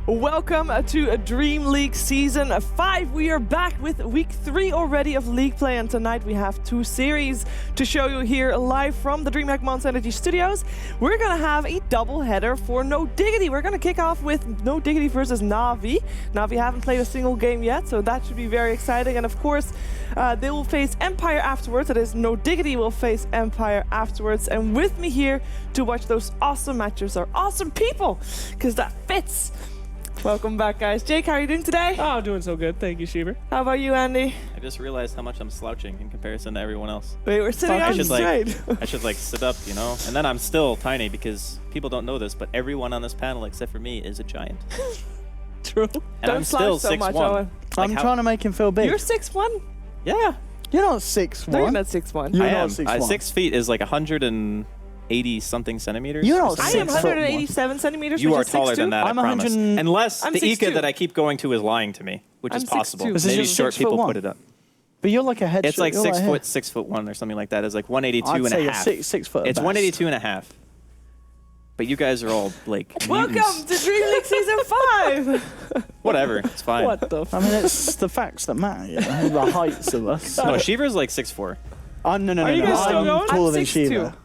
Welcome to a DreamLeague Season 5. We are back with week 3 already of League play, and tonight we have 2 series to show you here live from the DreamHack Monster Energy Studios. We're going to have a double header for No Diggity. We're going to kick off with No Diggity versus Na'Vi. Na'Vi haven't played a single game yet, so that should be very exciting. And of course, they will face Empire afterwards. That is, No Diggity will face Empire afterwards. And with me here to watch those awesome matches are awesome people, because that fits. Welcome back, guys. Jake, how are you doing today? Oh, doing so good. Thank you, Sheever. How about you, Andy? I just realized how much I'm slouching in comparison to everyone else. Wait, we're sitting on straight. I should sit up, you know? And then I'm still tiny because people don't know this, but everyone on this panel except for me is a giant. True. And Don't I'm still so 6'1". much, Owen. I'm trying to make him feel big. You're 6'1"? Yeah. You're not 6'1". No, you're not 6'1". You're I not am. 6'1". 6 feet is like 180 something centimeters. You're not I am 187 centimeters. You which are is taller 6'2". than that, I'm I promise. 100 Unless I'm the 6'2". Ika that I keep going to is lying to me, which I'm is possible. 6'2". This is Maybe just short people 6'1". put it up. But you're like a head. It's like you're 6 like foot, 6'1" or something like that. It's like 182 I'd and say a you're half. 6 foot. at It's best. 182 and a half. But you guys are all like Welcome mutants. to DreamLeague Season 5! Whatever, it's fine. What the I mean, it's the facts that matter. You know? The heights of us. No, Shiver's like 6'4". No. Are you guys still I'm going? taller I'm than 6'2". Shiva.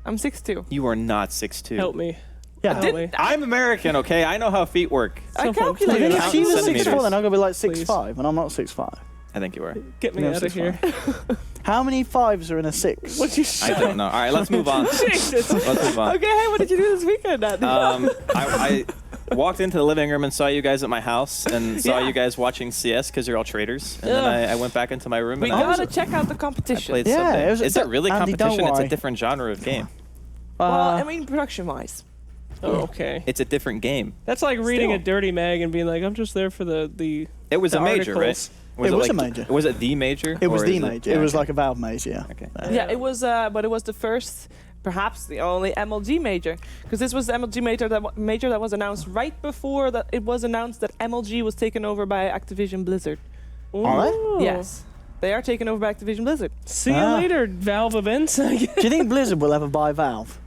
I'm 6'2". You are not 6'2". Help me. Yeah. Help me. I'm American, okay? I know how feet work. I Some folks calculated do. If that. she was Centimeters. 6'4", then I'm gonna be like Please. 6'5", and I'm not 6'5". I think you are. Get me Yeah, out of here. 6'5". How many 5s are in a 6? Would you I shut don't know. All right, let's move on. Jesus. Let's move on. Okay, hey, what did you do this weekend, Andy? I walked into the living room and saw you guys at my house and saw Yeah. you guys watching CS because you're all traders. And then I went back into my room we and I gotta check out the I competition. played Yeah, something. it was- Is it really Andy, don't competition? It's a worry. different genre of game. Well, I mean, production-wise. Oh, okay. It's a different game. That's like reading Still. a dirty mag and being like, I'm just there for the It was the a major, articles. right? It was a like, major. Was it the major? It was or the is major. yeah, It was okay. like a Valve major. Yeah. Okay. Yeah, it was, but it was the first, perhaps the only MLG major, because this was the MLG major that was announced right before that it was announced that MLG was taken over by Activision Blizzard. Ooh. Are they? Yes, they are taken over by Activision Blizzard. See you Ah. later, Valve events. Do you think Blizzard will ever buy Valve?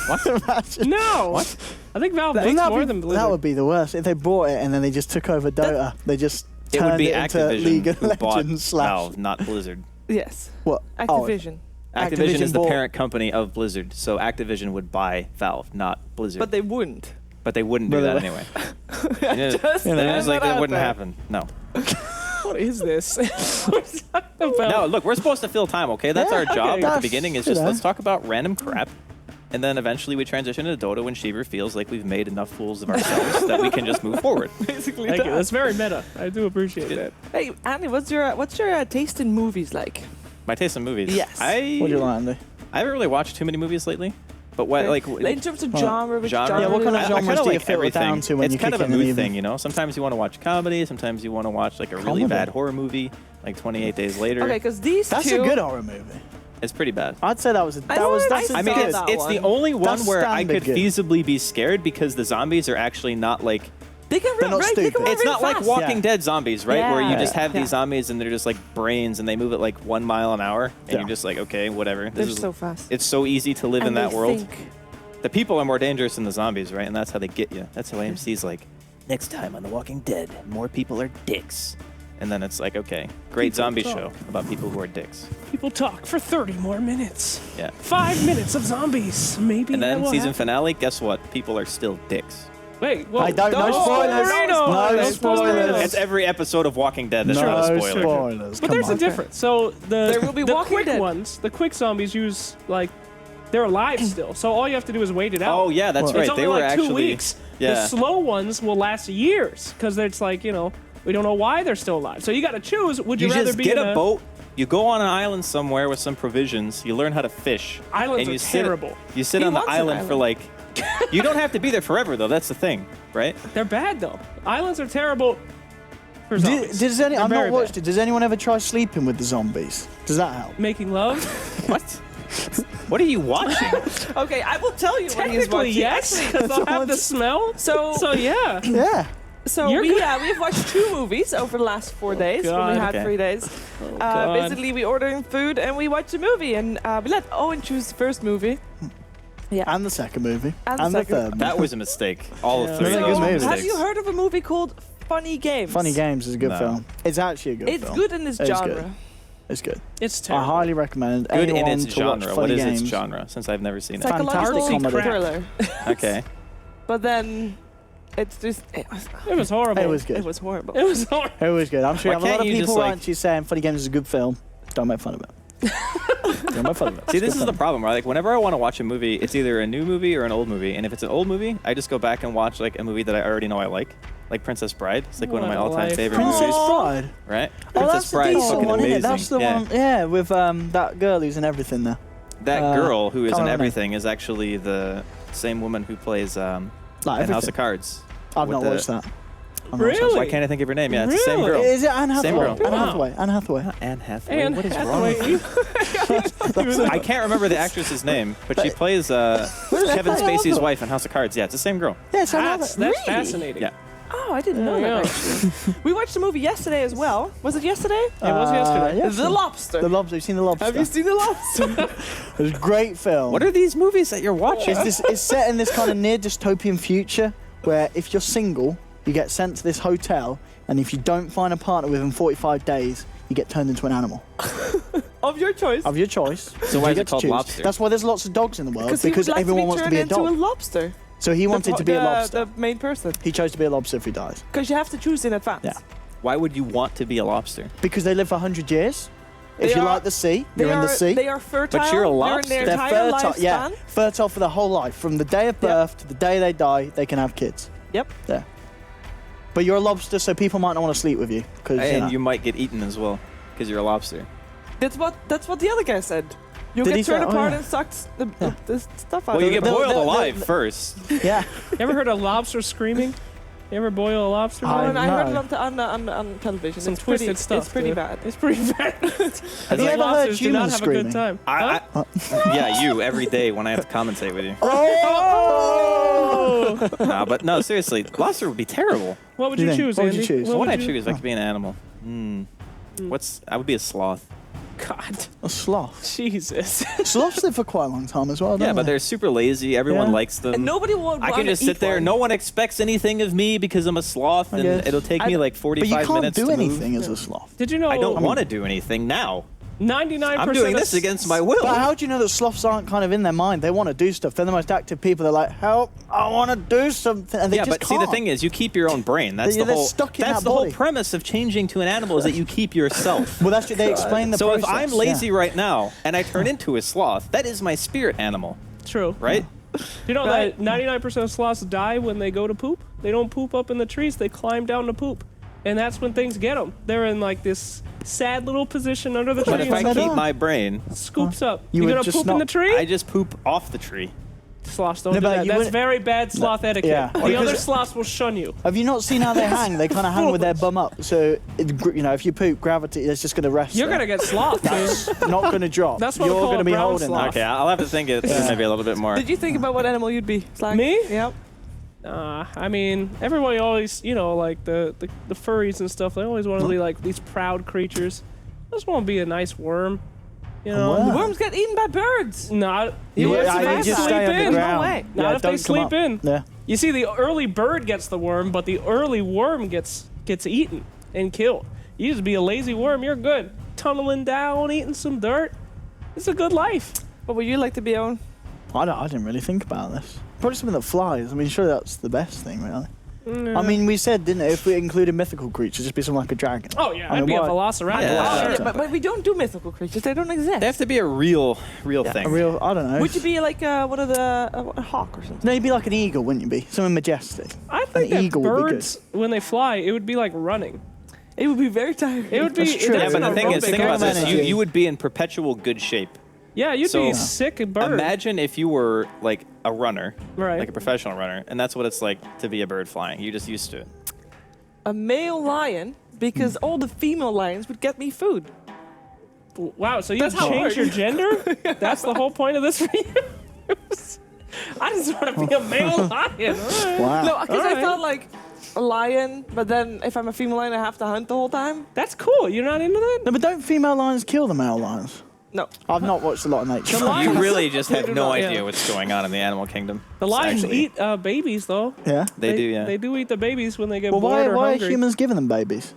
What? Imagine. No. What? I think Valve Wouldn't makes that more be- than Blizzard. That would be the worst if they bought it and then they just took over Dota. They just It would turned be it into Activision League of who bought Legends slash Valve, not Blizzard. Yes, what? Activision. Activision is the bought- parent company of Blizzard, so Activision would buy Valve, not Blizzard. But they wouldn't. But they wouldn't do But that they- anyway. Just It was like that that out wouldn't there. happen. No. What is this? What's that about? No, look, we're supposed to fill time, okay? That's Yeah, our job okay. at the beginning is You just know. let's talk about random crap. And then eventually we transition into Dota when Shiver feels like we've made enough fools of ourselves that we can just move forward. Basically, Thank that. you. That's very meta. I do appreciate that. Hey, Andy, what's your taste in movies like? My taste in movies. Yes. What do you like, Andy? I haven't really watched too many movies lately. But what, like in terms of genre, which genre? Yeah, what kind of I genres kinda do you like filter everything. down to when it's you kind kick of a in the mood evening? thing, you know? Sometimes you want to watch comedy, sometimes you want to watch like a really Comedy? bad horror movie, like 28 Days Later. Okay, because these That's two. a good horror movie. It's pretty bad. I'd say that was a, I that was know, that's I a I mean, saw good. that it's the one. only one That's where I standard could good. feasibly be scared because the zombies are actually not like They can They're run not right. They can stupid. run it's really not like fast. Walking Yeah. Dead zombies, right? Where you Yeah. just have Yeah. these zombies and they're just like brains and they move at like 1 mile an hour and Yeah. you're just like, okay, whatever. They're This is so fast. it's so easy to live in And that they world. think. The people are more dangerous than the zombies, right? And that's how they get you. That's how AMC's like, next time on The Walking Dead, more people are dicks. And then it's like, okay, great People zombie talk. show about people who are dicks. People talk for 30 more minutes. Yeah. 5 minutes of zombies. Maybe And that then will season happen. finale, guess what? People are still dicks. Wait, whoa. I don't. No No spoilers. spoilers. No No spoilers. It's every episode of Walking Dead that's No not a spoiler. spoilers. But Come there's on. a difference. So There will be the Walking quick Dead. ones, the quick zombies use like they're alive still. So all you have to do is wait it out. Oh, yeah, that's Well, right. It's only They were like 2 actually. weeks. Yeah. The slow ones will last years because it's like, you know, we don't know why they're still alive. So you got to choose. Would you, You rather just be get in a boat, you go on an island somewhere with some provisions, you learn how to fish. Islands and are you sit, terrible. You sit He on the wants an island for island. like. You don't have to be there forever, though. That's the thing, right? They're bad though. Islands are terrible for I've zombies. not very watched bad. it. Does anyone ever try sleeping with the zombies? Does that help? Making love? What? What are you watching? Okay, I will tell you what he's Technically, watching. yes, because they'll have the smell. So yeah. Yeah. So You're we've watched 2 movies over the last 4 days when we God. had Okay. 3 days. God. Basically, we ordered food and we watched a movie, and we let Owen choose the first movie. Yeah. And the second movie. And And the the second- third That movie. was a mistake. All Yeah. of three Those of are those good were movies. mistakes. Have you heard of a movie called Funny Games? Funny Games is a good No. film. It's actually a good It's film. good in this It's genre. good. It's good. It's I terrible. highly recommend Good in anyone its to watch genre. Funny What is Games. its genre? Since I've never seen it. Psychological Fantastic comedy. thriller. Okay. But then it's just It was horrible. It was good. it was horrible. It was horrible. It was good. I'm sure Why you have a lot can't of you just, people like- actually saying Funny Games is a good film. Don't make fun of it. Don't make fun of it. See, It's this a is good the film. problem, right? Like, whenever I want to watch a movie, it's either a new movie or an old movie. And if it's an old movie, I just go back and watch like a movie that I already know I like Princess Bride. It's like one of my What a all-time life. favorite Princess movies, Bride. right? Oh, Princess that's the Bride is decent fucking one, isn't amazing. it? That's the yeah. one, yeah, with that girl who's in everything there. That girl who is can't in remember her name. everything is actually the same woman who plays Like in House everything. of Cards. I've with not the- watched that. I've not watched Really? Why can't I think of her name? Yeah, it's the same Really? girl. that. Is it Anne Same Hathaway? girl. Anne Wow. Hathaway. Anne Hathaway. Anne Hathaway. And What is wrong with you? I can't remember the actress's name, but she plays Kevin Spacey's wife in House of Cards. Yeah, it's the same girl. Yeah, it's Anne That's Hathaway. that's fascinating. Yeah. Oh, I didn't know Yeah. that actually. We watched the movie yesterday as well. Was it yesterday? It was yesterday. Yeah, The Lobster. The Lobster. You've seen The Lobster? Have you seen The Lobster? It was a great film. What are these movies that you're watching? It's set in this kind of near dystopian future where if you're single, you get sent to this hotel, and if you don't find a partner within 45 days, you get turned into an animal Of your choice. of your choice. So why You is get it to called choose. Lobster? That's why there's lots of dogs in the world he because would like everyone to be wants to turned be a into dog. a lobster. So he wanted to be a lobster. The main person. He chose to be a lobster if he dies Because you have to choose in advance. Yeah. Why would you want to be a lobster? because they live for 100 years. They If you are- like the sea, They you're in the are- sea. They are fertile. But you're a They're in lobster. their They're entire fertile, lifespan. yeah, fertile for the whole life. From the day of birth to the day they die, they can have kids. Yep. Yeah. But you're a lobster, so people might not want to sleep with you because And you might get eaten as well because you're a lobster. That's what the other guy said. You Did he get turned say- oh, apart yeah. and sucked the stuff out Well, you of get it. No, boiled no, alive no. first. yeah. You ever heard a lobster screaming? You ever boil a lobster? I- I heard no. it on television. Some it's twisted pretty, stuff. It's pretty dude. bad. It's pretty bad. Have you ever heard Lobsters do not humans have a good screaming? time. I, yeah, you every day when I have to commentate with you. Oh! Nah, but no, seriously, lobster would be terrible. What would You you think? choose, What would Andy? you choose? So what I would you- choose? I could be an animal. I would be a sloth. God, A sloth. Jesus. Sloths live for quite a long time as well, don't Yeah, but they? they're super lazy. Everyone Yeah. likes them. And nobody would I want can just to sit eat there. one. No one expects anything of me because I'm a sloth, I and guess. it'll take me like But 45 you can't minutes do to anything move. as a sloth. Did you know? I don't want to do anything now. 99%. I'm doing of this against my will. But how do you know that sloths aren't kind of in their mind? They want to do stuff. They're the most active people. They're like, help, I want to do something. And they Yeah, just but can't. see, the thing is, you keep your own brain. That's They're the whole. stuck in that's that the whole body. premise of changing to an animal is that you keep yourself. Well, that's they explain the So if process. I'm lazy yeah. right now and I turn into a sloth, that is my spirit animal, True. right? You know Right. that 99% of sloths die when they go to poop? They don't poop up in the trees, they climb down to poop. And that's when things get them. They're in like this sad little position under the tree. But if I and that keep on? my brain, scoops up. You You would gonna just poop in not- the tree? I just poop off the tree. Sloths don't No, do but that. you That's wouldn't- very bad sloth etiquette. yeah. The Because- other sloths will shun you. Have you not seen how they hang? They kind of hang with their bum up. So, if you poop, gravity is just going to rest. You're there. going to get slothed, dude. It's not going to drop. That's what we You're call going a to be brown holding sloth. that. Okay, I'll have to think it through maybe a little bit more. Did you think about what animal you'd be? Slag? Me? Yep. I mean, everybody always, like the furries and stuff, they always want to be like these proud creatures. I just want to be a nice worm. You know? worm? Worms get eaten by birds. Not, You if I they need to sleep stay in. underground. No way. Not Yeah, if they don't come sleep up. in. Yeah. You see, the early bird gets the worm, but the early worm gets eaten and killed. You just be a lazy worm, you're good. Tunneling down, eating some dirt. It's a good life. What would you like to be on? I didn't really think about this. Probably something that flies. I mean, sure, that's the best thing, really. I mean, we said, didn't it, if we included mythical creatures, just be something like a dragon. Oh yeah, I I'd mean, be a why- velociraptor. Yeah. Oh, Sure. but we don't do mythical creatures. They don't exist. They have to be a real thing. A real, I don't know. Would you be like one of the a hawk or something? No, you'd be like an eagle, wouldn't you be? Something majestic. I think An that eagle would be good. birds, when they fly, it would be like running. It would be very tiring. It would be. That's true. that's Yeah, but an the thing is, aerobic think about this. exercise. You would be in perpetual good shape. Yeah, you'd So- be a sick bird. Imagine if you were like a runner, Right. like a professional runner, and that's what it's like to be a bird flying. You're just used to it. A male lion, because all the female lions would get me food. Wow, so you That's how change hard. your gender? That's the whole point of this video? I just want to be a male lion. All right. Wow. No, because I Alright. felt like a lion, but then if I'm a female lion, I have to hunt the whole time. That's cool. You're not into that? No, but don't female lions kill the male lions? No. I've not watched a lot of nature. You really just have do no not, yeah. idea what's going on in the animal kingdom. The lions Actually, eat babies, though. Yeah. They do, yeah. They do eat the babies when they get Well, bored or why are hungry. humans giving them babies?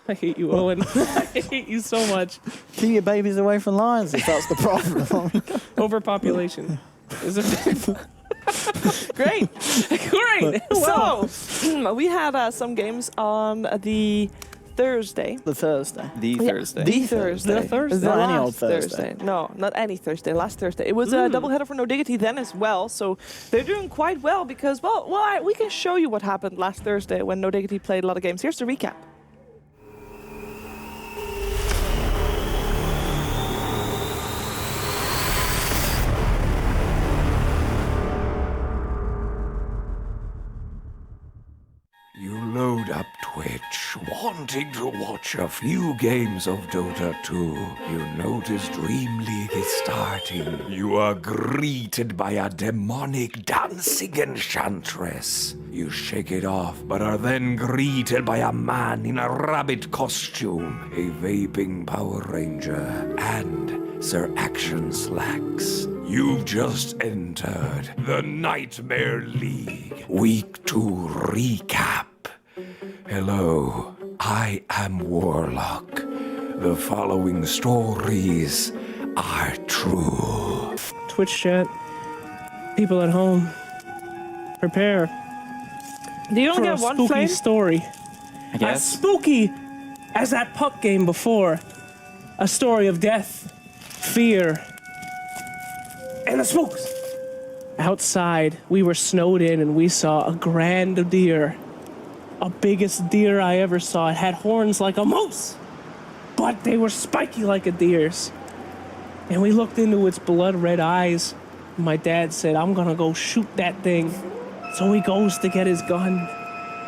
I hate you, Owen. I hate you so much. Keep your babies away from lions if that's the problem. Overpopulation. Is it? Great. Great. Wow. So, we had some games on the Thursday. The Thursday. The Thursday. The Thursday. The Thursday. The Not any last old Thursday. No, not any Thursday. Last Thursday. It was a doubleheader for No Diggity then as well. So they're doing quite well because, we can show you what happened last Thursday when No Diggity played a lot of games. Here's the recap. You load up Twitch, wanting to watch a few games of Dota 2. You notice DreamLeague is starting. You are greeted by a demonic dancing enchantress. You shake it off, but are then greeted by a man in a rabbit costume, a vaping Power Ranger, and Sir Action Slacks. You've just entered the Nightmare League Week 2 recap. Hello, I am Warlock. The following stories are true. Twitch chat. People at home. Prepare Do you for only a get one spooky flame? story. I guess. As spooky as that puck game before. A story of death, fear, and the spooks. Outside, we were snowed in and we saw a grand deer. A biggest deer I ever saw. It had horns like a moose, but they were spiky like a deer's. And we looked into its blood-red eyes. My dad said, I'm gonna go shoot that thing. So he goes to get his gun,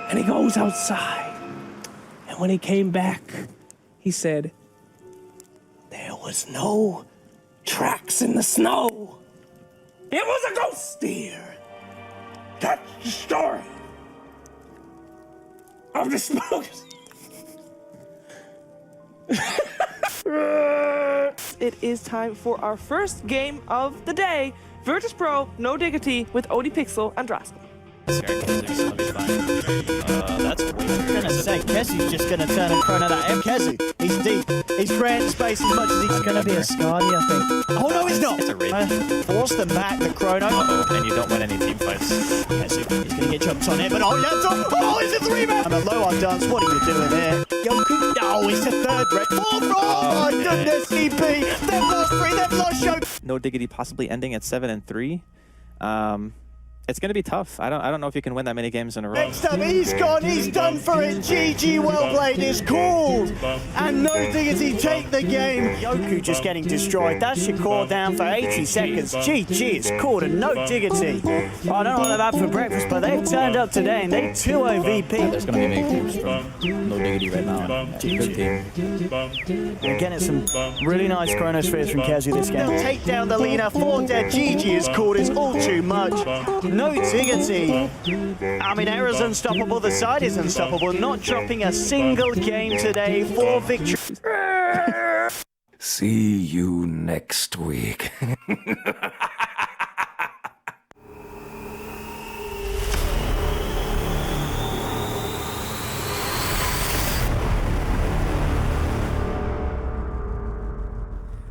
and he goes outside. And when he came back, he said, there was no tracks in the snow. It was a ghost deer. That's the story of the spooks. It is time for our first game of the day. Virtus Pro, No Diggity with Odie Pixel and Draskell. That'll be fine. That's I'm gonna say, Kessie's just gonna turn and chrono that M. Kessie, he's deep. He's creating space as much as he's gonna be a Skadi, I think. Oh no, he's not! It's a raid. Force the Mac, the chrono. Uh-oh, and you don't win any team fights. Kessie, he's gonna get jumped on it, but oh, that's on! Oh, it's a 3-man! And a low on dance, what are you doing here? Yoku, oh, it's a third red. 4-4! Oh my goodness, CP! They've lost 3, they've lost Show. No Diggity possibly ending at 7-3. It's gonna be tough. I don't know if you can win that many games in a row. Next up, he's gone, he's done for it. GG, well played is called. And No Diggity take the game. Yoku just getting destroyed. That's your core down for 80 seconds. GG is called and No Diggity. I don't know what they've had for breakfast, but they've turned up today and they 2-0 VP. There's gonna be big teams from No Diggity right now. Good team. We're getting some really nice chronospheres from Kessie this game. They'll take down the leader. 4 dead. GG is called. It's all too much. No Diggity. I mean, Error's unstoppable. The side is unstoppable. Not dropping a single game today. 4 victories. See you next week.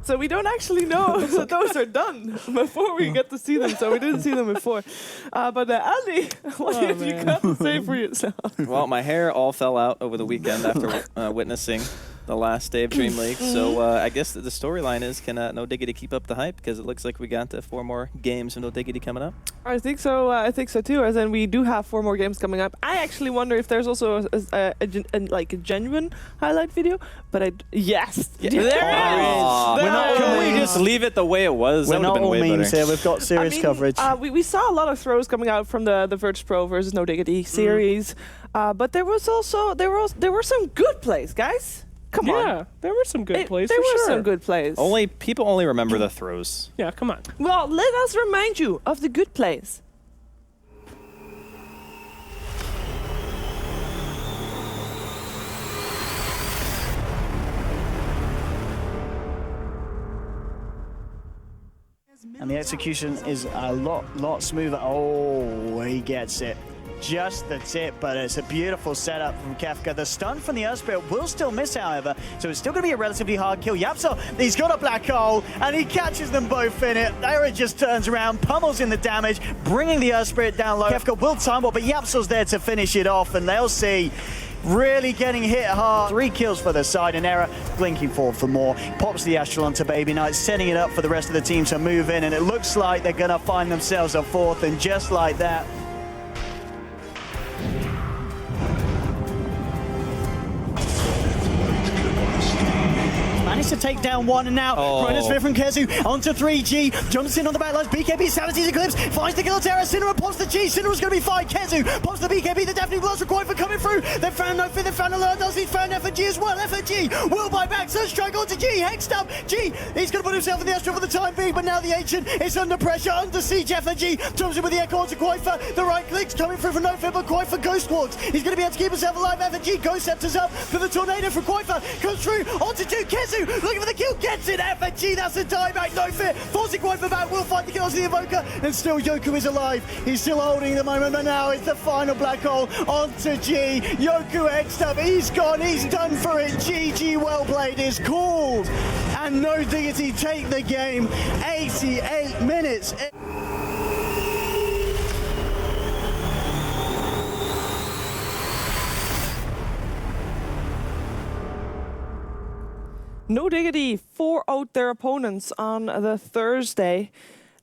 So we don't actually know that those are done before we get to see them. So we didn't see them before. But Andy, what have you got to say for yourself? Well, my hair all fell out over the weekend after witnessing the last day of DreamLeague. So I guess the storyline is, can No Diggity keep up the hype? Because it looks like we got 4 more games of No Diggity coming up. I think so. I think so too. As in, we do have 4 more games coming up. I actually wonder if there's also a genuine highlight video. But yes, there is. Can we just leave it the way it was? We're That not would've all been way memes better. here. We've got serious coverage. We saw a lot of throws coming out from the Virtus Pro versus No Diggity series. But there was also there were some good plays, guys. Come on. Yeah, there were some good plays. There for were sure. some good plays. People only remember the throws. Yeah, come on. Well, let us remind you of the good plays. And the execution is a lot smoother. Oh, he gets it. Just the tip, but it's a beautiful setup from Kefka. The stun from the Earth Spirit will still miss, however, so it's still going to be a relatively hard kill. Yapso, he's got a black hole, and he catches them both in it. Era just turns around, pummels in the damage, bringing the Earth Spirit down low. Kefka will time but Yapso's there to finish it off, and they'll see really getting hit hard. 3 kills for the side, and Era blinking forward for more. Pops the Astral onto Baby Knight, setting it up for the rest of the team to move in, and it looks like they're going to find themselves a 4th, and just like that, managed to take down 1, and now Cronus Sphere from Kezu onto 3G, jumps in on the backlines, BKB Sanity's Eclipse, finds the kill Terra, Cinema pops the G, Cinema's going to be fine, Kezu pops the BKB, the definitely blows required for coming through, they've found no fit, they've found Alert, he's found Effigy as well, Effigy will buy back, Surge Strike onto G, Hexed up, G, he's going to put himself in the Astral for the time being, but now the Ancient is under pressure, under siege, Effigy, jumps in with the Echo onto Quaifa, the right clicks coming through from no fit, but Quaifa Ghost Walks, he's going to be able to keep himself alive, Effigy, Ghost Scepters up for the Tornado from Quaifa, comes through onto 2, Kezu, looking for the kill, gets it, Effigy, that's a dieback, no fit, forcing Quaifa back, will find the kills to the Evoker, and still Yoku is alive, he's still holding the moment, but now it's the final black hole onto G, Yoku Hexed up, he's gone, he's done for it, GG well played is called, and No Diggity take the game, 88 minutes. No Diggity 4-0'd their opponents on the Thursday.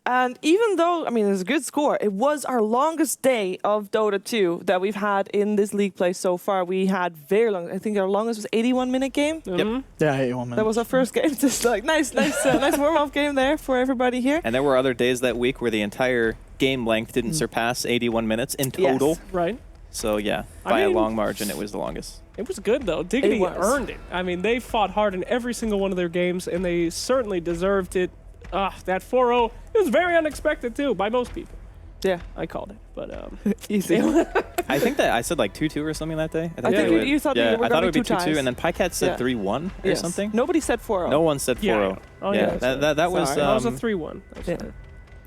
And even though, I mean, it's a good score, it was our longest day of Dota 2 that we've had in this league play so far. We had very long, I think our longest was 81-minute game. Yep. Yeah, 81 minutes. That was our first game. Just like nice warm-up game there for everybody here. And there were other days that week where the entire game length didn't surpass 81 minutes in total. Yes. Right. So yeah, by a long margin, it was the longest. It was good, though. Diggity earned it. I mean, they fought hard in every single one of their games, and they certainly deserved it. That 4-0, it was very unexpected, too, by most people. Yeah. I called it, but... Easy. I think that I said like 2-2 or something that day. I think you thought they were I thought it going would to be be 2-2, and then Pycat said 3-1 or something. Nobody said 4-0. No one said 4-0. Yeah. Oh, yeah. That was... that was a 3-1.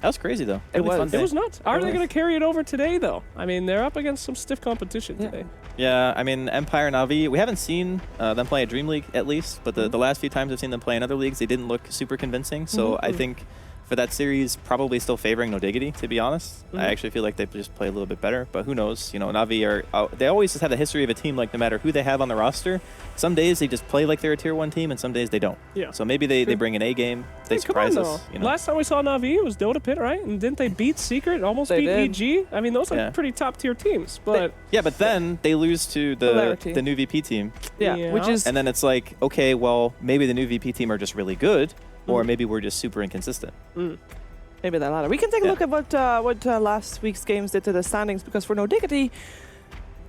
That was crazy, though. It was. Fun day. It was nuts. Are they going to carry it over today, though? I mean, they're up against some stiff competition today. Yeah, I mean, Empire, Na'Vi, we haven't seen them play at DreamLeague, at least, but the last few times I've seen them play in other leagues, they didn't look super convincing, so I think for that series, probably still favoring No Diggity, to be honest. I actually feel like they just play a little bit better, but who knows? You know, Na'Vi they always just have the history of a team, like no matter who they have on the roster, some days they just play like they're a tier 1 team, and some days they don't. Yeah. So maybe they bring an A game, they surprise us. You know? Last time we saw Na'Vi, it was Dota Pit, right? And didn't they beat Secret, almost beat EG? I mean, those are pretty top tier teams, but... but then they lose to the new VP team. Yeah, which is... And then it's like, okay, well, maybe the new VP team are just really good, or maybe we're just super inconsistent. Maybe that latter. We can take a look at what last week's games did to the standings, because for No Diggity,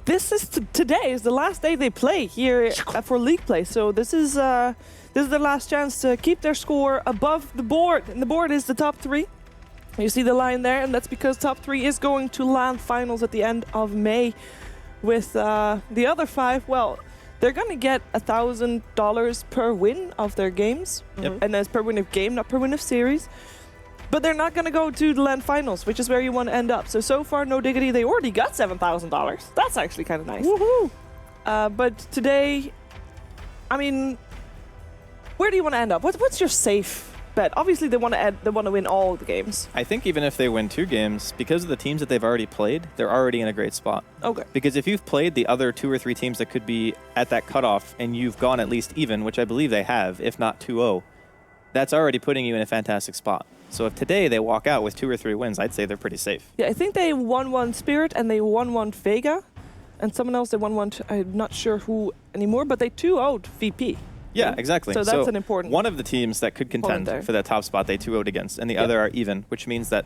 this is today is the last day they play here for league play. So this is their last chance to keep their score above the board, and the board is the top 3. You see the line there, and that's because top 3 is going to land finals at the end of May. With the other 5, well, they're going to get $1,000 per win of their games, and that's per win of game, not per win of series. But they're not going to go to the LAN finals, which is where you want to end up. So far, No Diggity, they already got $7,000. That's actually kind of nice. Woohoo! But today, I mean, where do you want to end up? What's your safe bet? Obviously, they want to win all the games. I think even if they win 2 games, because of the teams that they've already played, they're already in a great spot. Okay. Because if you've played the other 2 or 3 teams that could be at that cutoff, and you've gone at least even, which I believe they have, if not 2-0, that's already putting you in a fantastic spot. So if today they walk out with 2 or 3 wins, I'd say they're pretty safe. Yeah, I think they 1-1 Spirit and they 1-1 Vega. And someone else they 1-1, I'm not sure who anymore, but they 2-0'd VP. Yeah, exactly. So that's an important one of the teams that could contend for that top spot, they 2-0'd against, and the other are even, which means that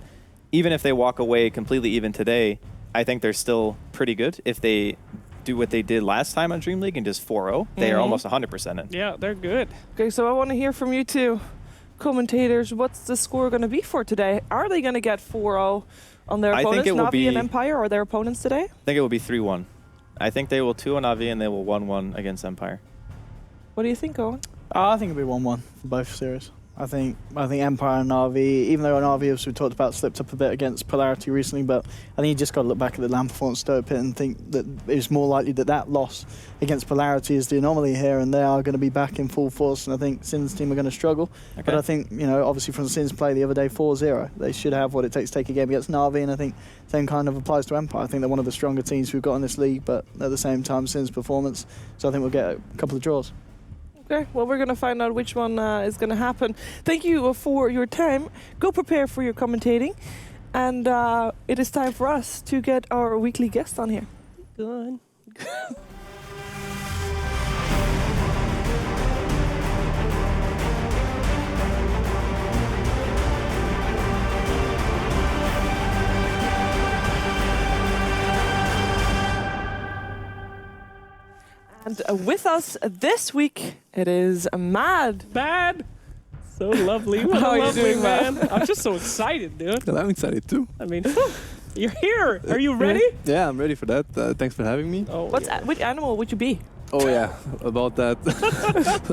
even if they walk away completely even today, I think they're still pretty good. If they do what they did last time on DreamLeague and just 4-0, they are almost 100% in. Yeah, they're good. Okay, so I want to hear from you two commentators. What's the score going to be for today? Are they going to get 4-0 on their opponents, Na'Vi and Empire, or their opponents today? I think it will be 3-1. I think they will 2-0 Na'Vi and they will 1-1 against Empire. What do you think, Owen? I think it'll be 1-1 for both series. I think Empire and Na'Vi, even though Na'Vi, as we talked about, slipped up a bit against Polarity recently, but I think you just got to look back at the LAN performance Stoke Pit and think that it's more likely that loss against Polarity is the anomaly here, and they are going to be back in full force, and I think Sin's team are going to struggle. Okay. But I think, obviously from Sin's play the other day, 4-0, they should have what it takes to take a game against Na'Vi, and I think same kind of applies to Empire. I think they're one of the stronger teams we've got in this league, but at the same time, Sin's performance, so I think we'll get a couple of draws. Okay, well, we're going to find out which one is going to happen. Thank you for your time. Go prepare for your commentating. And it is time for us to get our weekly guest on here. Good. And with us this week, it is Mad. Bad. So lovely. What How are you lovely doing, man. I'm just so excited, dude. Well, I'm excited too. I mean, you're here. Are you ready? Yeah, I'm ready for that. Thanks for having me. Oh, Which animal would you be? Oh yeah, about that.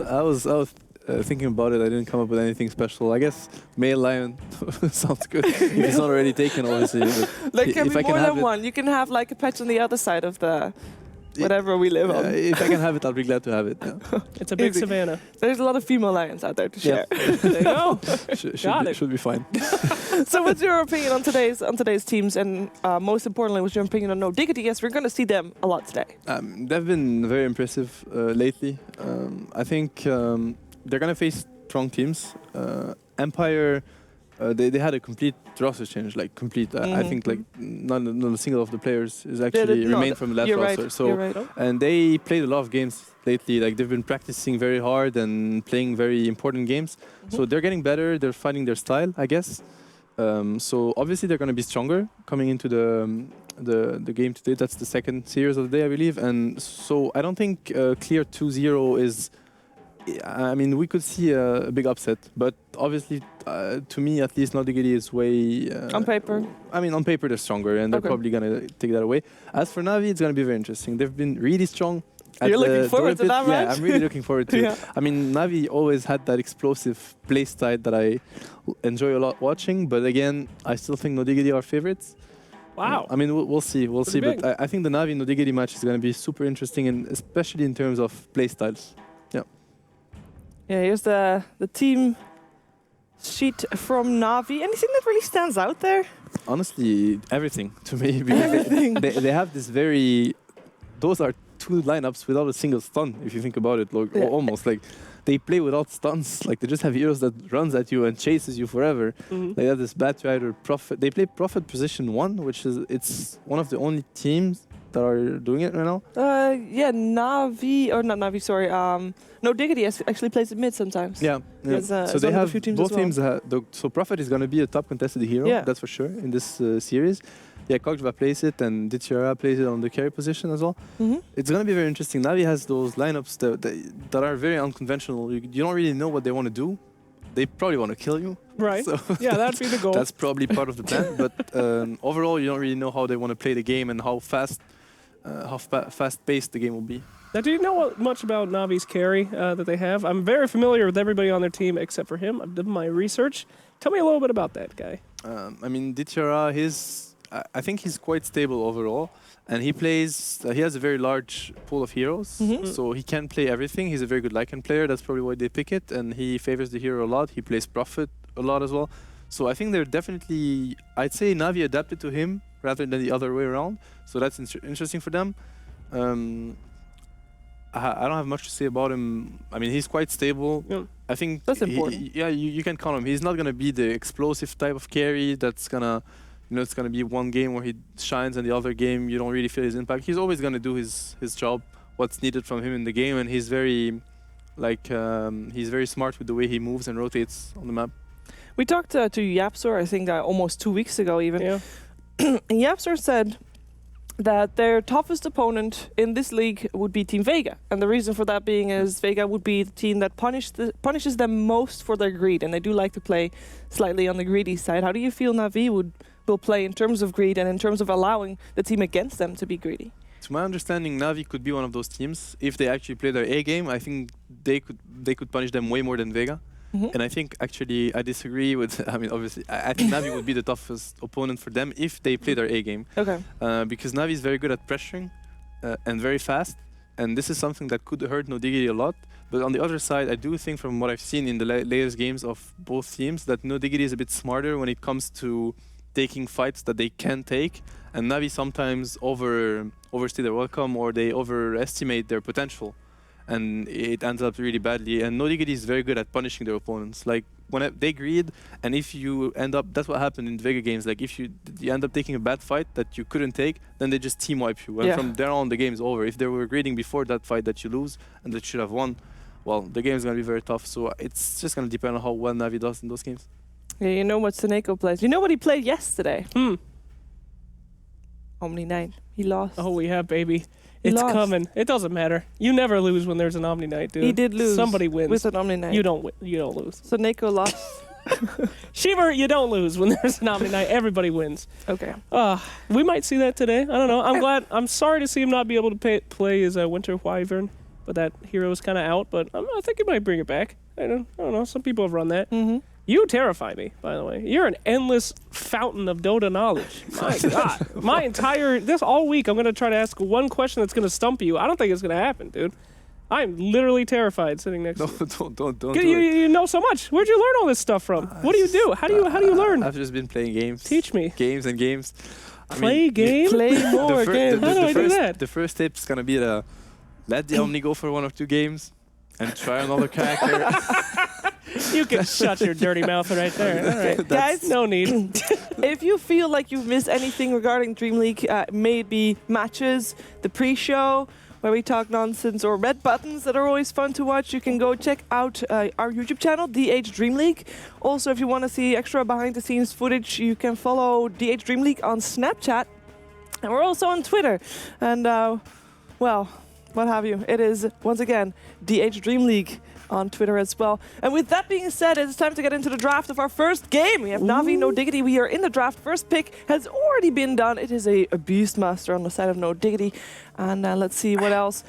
I was thinking about it. I didn't come up with anything special. I guess male lion sounds good. If it's not already taken, obviously. But There can if be I can more have than it, one. You can have like a patch on the other side of the whatever we live on. if I can have it, I'll be glad to have it. Yeah. it's a big Easy. savannah. There's a lot of female lions out there to share. There you go. Should be fine. So what's your opinion on today's teams, and most importantly, what's your opinion on No Diggity? Yes, we're going to see them a lot today. They've been very impressive lately. I think they're gonna face strong teams. Empire. They had a complete roster change, like complete. I think like not a single of the players is actually remained from the last roster. Right, so you're right. and they played a lot of games lately. Like they've been practicing very hard and playing very important games. So they're getting better. They're finding their style, I guess. So obviously they're going to be stronger coming into the game today. That's the second series of the day, I believe. And so I don't think clear 2-0 is. I mean, we could see a big upset, but obviously, to me at least, No Diggity is way... on paper? I mean, on paper they're stronger, and they're probably going to take that away. As for Navi, it's going to be very interesting. They've been really strong. You're looking forward to that, right? Yeah, I'm really looking forward to it. I mean, Navi always had that explosive play style that I enjoy a lot watching, but again, I still think No Diggity are favorites. Wow. I mean, we'll see. We'll see. Big. But I think the Navi No Diggity match is going to be super interesting, and especially in terms of play styles. Yeah, here's the team sheet from Na'Vi. Anything that really stands out there? Honestly, everything to me. Everything. They have this very... Those are two lineups without a single stun, if you think about it. Like, almost like they play without stuns. Like they just have heroes that runs at you and chases you forever. They have this Batrider Prophet. They play Prophet position 1, which is it's one of the only teams that are doing it right now. Yeah, Na'Vi, or not Na'Vi, sorry. No Diggity actually plays it mid sometimes. Yeah. So they have a few teams both as well. teams. So Prophet is going to be a top contested hero, that's for sure, in this series. Yeah, Kog'Jva plays it, and Ditchara plays it on the carry position as well. It's going to be very interesting. Navi has those lineups that are very unconventional. You don't really know what they want to do. They probably want to kill you. Right. So yeah, that'd be the goal. That's probably part of the plan. But overall, you don't really know how they want to play the game and how fast-paced the game will be. Now, do you know much about Navi's carry that they have? I'm very familiar with everybody on their team except for him. I've done my research. Tell me a little bit about that guy. I mean, Ditchara, I think he's quite stable overall. And he plays, he has a very large pool of heroes. So he can play everything. He's a very good Lycan player. That's probably why they pick it. And he favors the hero a lot. He plays Prophet a lot as well. So I think they're definitely, I'd say Navi adapted to him rather than the other way around. So that's interesting for them. I don't have much to say about him. I mean, he's quite stable. Yeah. I think that's important. You can count him. He's not gonna be the explosive type of carry that's gonna, it's gonna be one game where he shines and the other game you don't really feel his impact. He's always gonna do his job, what's needed from him in the game, and he's very, he's very smart with the way he moves and rotates on the map. We talked to Yapsor, I think almost 2 weeks ago even. Yeah. And Yapsor said that their toughest opponent in this league would be Team Vega. And the reason for that being is Vega would be the team that punishes them most for their greed. And they do like to play slightly on the greedy side. How do you feel Na'Vi will play in terms of greed and in terms of allowing the team against them to be greedy? To my understanding, Na'Vi could be one of those teams. If they actually play their A game, I think they could punish them way more than Vega. And I think actually I disagree with. I mean, obviously, I think Navi would be the toughest opponent for them if they play their A game. Okay. Because Navi is very good at pressuring and very fast, and this is something that could hurt No Diggity a lot. But on the other side, I do think from what I've seen in the latest games of both teams that No Diggity is a bit smarter when it comes to taking fights that they can take, and Navi sometimes overstay their welcome or they overestimate their potential, and it ends up really badly. And No Diggity is very good at punishing their opponents. Like when they greed, and if you end up, that's what happened in Vega games. Like if you end up taking a bad fight that you couldn't take, then they just team wipe you, and from there on the game's over. If they were greeding before that fight that you lose and that should have won, well, the game is gonna be very tough. So it's just gonna depend on how well Navi does in those games. Yeah, you know what Seneko plays. You know what he played yesterday? Omni 9. He lost. Oh, yeah, baby. He It's lost. coming. It doesn't matter. You never lose when there's an Omni Night, dude. He did lose. Somebody wins. With an Omni 9. You don't lose. Seneko lost. Shiver, you don't lose when there's an Omni Night. Everybody wins. Okay. We might see that today. I don't know. I'm sorry to see him not be able to play as a Winter Wyvern, but that hero is kind of out. But I think he might bring it back. I don't know. Some people have run that. You terrify me, by the way. You're an endless fountain of Dota knowledge. My God. This all week, I'm going to try to ask one question that's going to stump you. I don't think it's going to happen, dude. I'm literally terrified sitting next to you. Don't You know so much. Where'd you learn all this stuff from? What do you do? How do you learn? I've just been playing games. Teach me. Games and games. Play games? Play more games. How do I do that? The first tip is gonna be to let the Omni go for 1 or 2 games and try another character. You can shut your dirty mouth right there. All right. Guys, No need. if you feel like you've missed anything regarding DreamLeague, maybe matches, the pre-show, where we talk nonsense, or red buttons that are always fun to watch, you can go check out our YouTube channel, DH DreamLeague. Also, if you want to see extra behind-the-scenes footage, you can follow DH DreamLeague on Snapchat. And we're also on Twitter. And, well, what have you. It is, once again, DH DreamLeague on Twitter as well. And with that being said, it's time to get into the draft of our first game. We have Navi, No Diggity. We are in the draft. First pick has already been done. It is a Beastmaster on the side of No Diggity. And let's see what else